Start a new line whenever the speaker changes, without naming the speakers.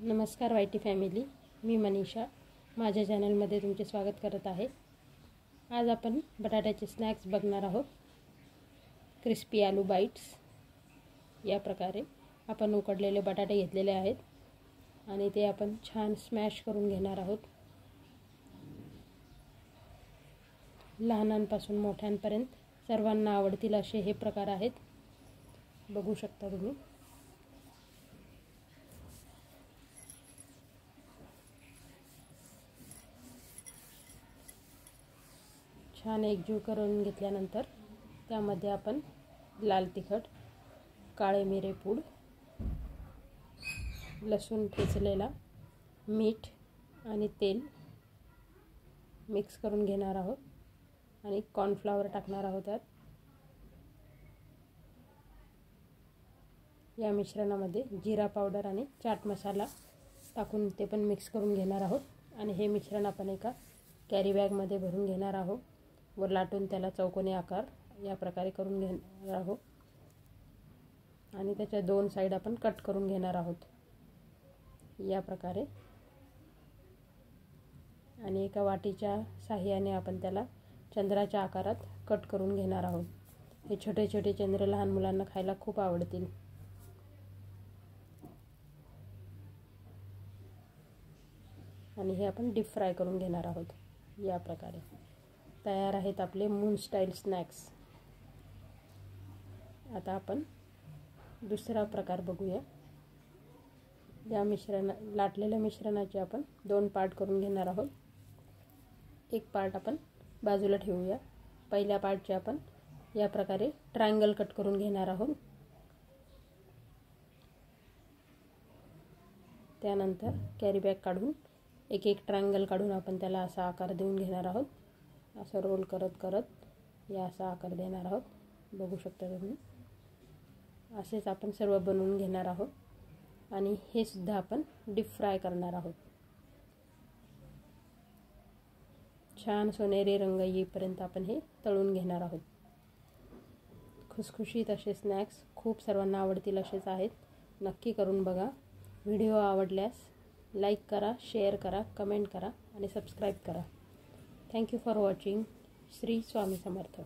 नमस्कार YT family, मी मनीषा माझ्या चॅनलमध्ये तुमचे स्वागत करत आहे। आज आपण बटाट्याचे स्नॅक्स बघणार आहोत। क्रिस्पी आलू बाईट्स। या प्रकारे आपण उकडलेले बटाटे घेतलेले आहेत आणि ते आपण छान स्मॅश करून घेणार आहोत। लहानांपासून मोठ्यांपर्यंत सर्वांना आवडतील असे हे प्रकार आहेत। बघू शकता तुम्ही। छान एकजीव करून घेतल्यानंतर त्यामध्ये आपण लाल तिखट, काळे मिरे पूड, लसूण ठेचलेला, मीठ आणि तेल मिक्स करून घेणार आहोत आणि कॉर्नफ्लॉवर टाकणार आहोत त्यात। या मिश्रणामध्ये जिरा पावडर आणि चाट मसाला टाकून ते पण मिक्स करून घेणार आहोत आणि हे मिश्रण आपण एका कॅरी बॅगमध्ये भरून घेणार आहोत व लाटून त्याला चौकोनी आकार या प्रकारे करून घेणार आहोत आणि त्याच्या दोन साइड आपण कट करून घेणार आहोत या प्रकारे। आणि एका वाटीच्या साहाय्याने आपण त्याला चंद्राच्या आकारात कट करून घेणार आहोत। हे छोटे छोटे चंद्र लहान मुलांना खायला खूप आवडतील। आणि हे आपण डीप फ्राय करून घेणार आहोत या प्रकारे। तयार आहेत आपले मून स्टाईल स्नॅक्स। आता आपण दुसरा प्रकार बघूया। या लाटलेल्या मिश्रणाचे आपण दोन पार्ट करून घेणार आहोत। एक पार्ट आपण बाजूला ठेवूया। पहिल्या पार्टचे आपण या प्रकारे ट्रायंगल कट करून घेणार आहोत। त्यानंतर कॅरी बॅग काढून एक एक ट्रायंगल काढून आपण त्याला असा आकार देऊन घेणार आहोत। असं रोल करत करत या असा आकार देणार आहोत। बघू शकता तुम्ही। असेच आपण सर्व बनवून घेणार आहोत आणि हे सुद्धा आपण डीप फ्राय करणार आहोत। छान सोनेरी रंग येईपर्यंत आपण हे तळून घेणार आहोत। खुसखुशीत असे स्नॅक्स खूप सर्वांना आवडतील असेच आहेत। नक्की करून बघा। व्हिडिओ आवडल्यास लाईक करा, शेअर करा, कमेंट करा आणि सबस्क्राईब करा। Thank you for watching. Shri Swami Samarth.